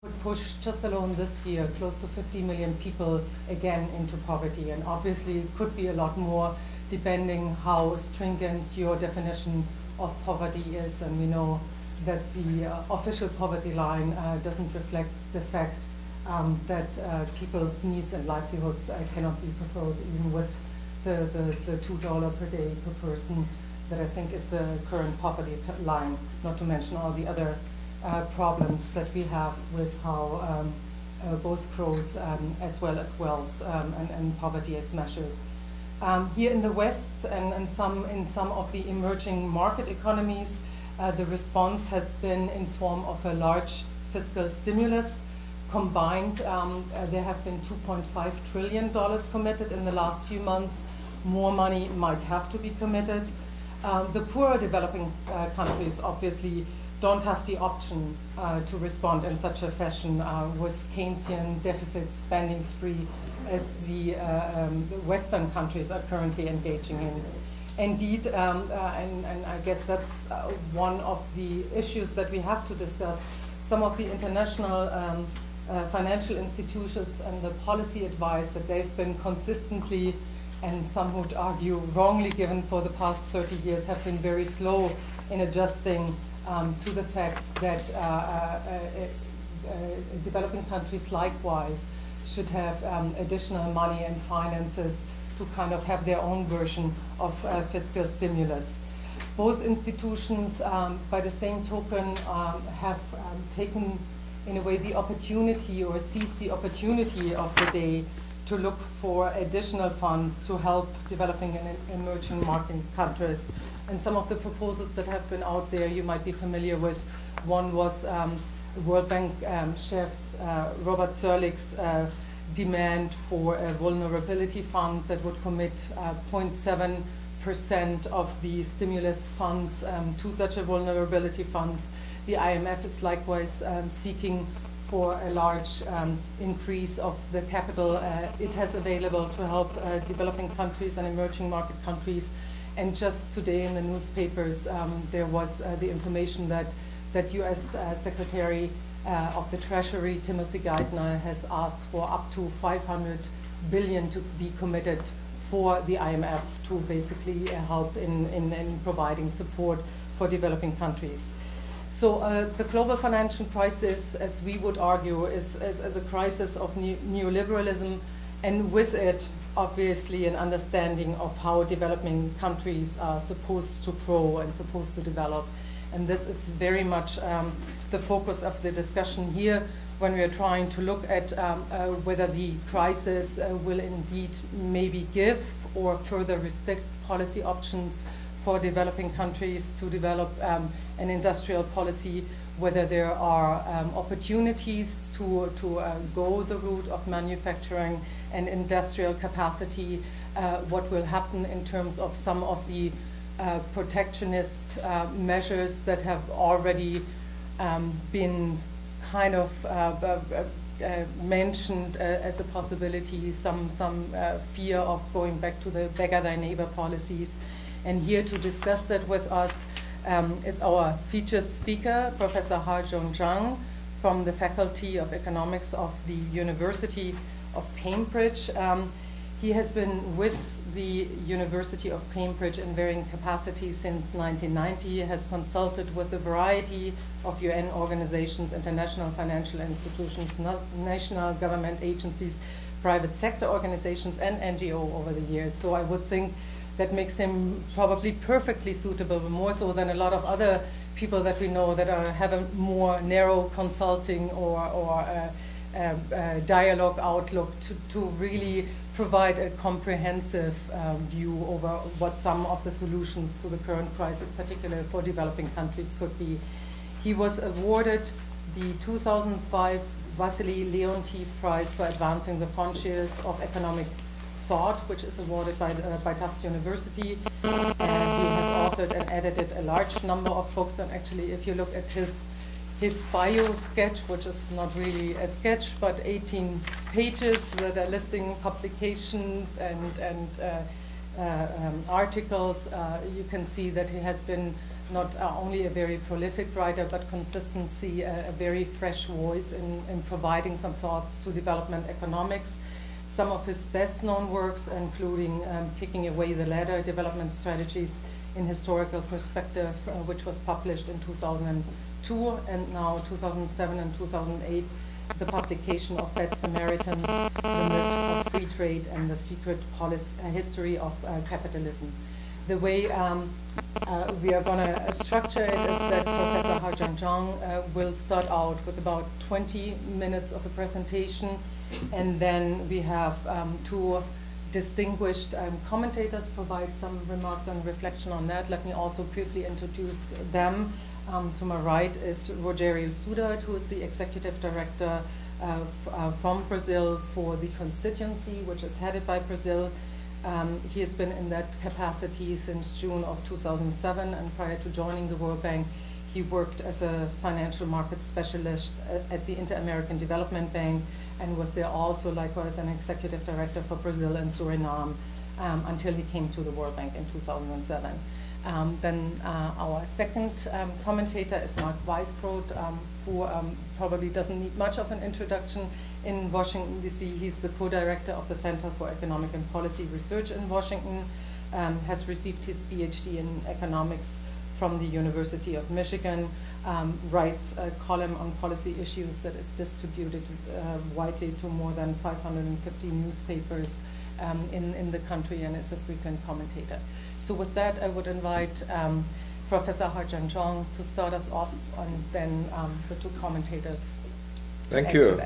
would push just alone this year close to 50 million people again into poverty, and obviously it could be a lot more depending how stringent your definition of poverty is, and we know that the official poverty line doesn't reflect the fact that people's needs and livelihoods cannot be fulfilled even with the $2 per day per person that I think is the current poverty line, not to mention all the other problems that we have with how both growth as well as wealth and poverty is measured. Here in the West and in some of the emerging market economies, the response has been in form of a large fiscal stimulus. Combined, there have been $2.5 trillion committed in the last few months. More money might have to be committed. The poorer developing countries obviously don't have the option to respond in such a fashion with Keynesian deficit spending spree as the Western countries are currently engaging in. Indeed, and I guess that's one of the issues that we have to discuss. Some of the international financial institutions and the policy advice that they've been consistently, and some would argue wrongly given for the past 30 years, have been very slow in adjusting to the fact that developing countries likewise should have additional money and finances to kind of have their own version of fiscal stimulus. Both institutions, by the same token, have taken, in a way, the opportunity or seized the opportunity of the day to look for additional funds to help developing and emerging market countries. And some of the proposals that have been out there you might be familiar with. One was World Bank chef's Robert Sirlich's demand for a vulnerability fund that would commit 0.7% of the stimulus funds to such a vulnerability funds. The IMF is likewise seeking for a large increase of the capital it has available to help developing countries and emerging market countries. And just today in the newspapers there was the information that US Secretary of the Treasury, Timothy Geithner, has asked for up to $500 billion to be committed for the IMF to basically help in providing support for developing countries. So the global financial crisis, as we would argue, is a crisis of neoliberalism, and with it, obviously, an understanding of how developing countries are supposed to grow and supposed to develop. And this is very much the focus of the discussion here when we are trying to look at whether the crisis will indeed maybe give or further restrict policy options for developing countries to develop an industrial policy, whether there are opportunities to go the route of manufacturing and industrial capacity, what will happen in terms of some of the protectionist measures that have already been kind of mentioned as a possibility, some fear of going back to the beggar thy neighbor policies. And here to discuss that with us is our featured speaker, Professor Ha-Joon from the Faculty of Economics of the University of Cambridge. He has been with the University of Cambridge in varying capacities since 1990. He has consulted with a variety of UN organizations, international financial institutions, national government agencies, private sector organizations, and NGO over the years. So I would think that makes him probably perfectly suitable, more so than a lot of other people that we know that have a more narrow consulting or dialogue outlook to really provide a comprehensive view over what some of the solutions to the current crisis, particularly for developing countries, could be. He was awarded the 2005 Vasily Leontief Prize for advancing the frontiers of economic thought, which is awarded by Tufts University. And he has authored and edited a large number of books. And actually, if you look at his bio sketch, which is not really a sketch, but 18 pages that are listing publications and articles, you can see that he has been not only a very prolific writer, but consistency, a very fresh voice in providing some thoughts to development economics. Some of his best-known works, including Kicking Away the Ladder, Development Strategies in Historical Perspective, which was published in 2002, and now 2007 and 2008, the publication of Bad Samaritans, The Myth of Free Trade and the Secret History of Capitalism. The way we are going to structure it is that Professor Ha-Joon will start out with about 20 minutes of a presentation, and then we have two distinguished commentators provide some remarks and reflection on that. Let me also briefly introduce them. To my right is Rogério Studart, who is the Executive Director from Brazil for the constituency, which is headed by Brazil. He has been in that capacity since June of 2007, and prior to joining the World Bank, he worked as a financial market specialist at the Inter-American Development Bank, and was there also likewise an Executive Director for Brazil and Suriname until he came to the World Bank in 2007. Then our second commentator is Mark Weisbrot, who probably doesn't need much of an introduction in Washington, D.C. He's the co-director of the Center for Economic and Policy Research in Washington, has received his PhD in economics from the University of Michigan, writes a column on policy issues that is distributed widely to more than 550 newspapers in the country, and is a frequent commentator. So with that, I would invite Professor Ha-Joon to start us off, and then the two commentators. Thank you.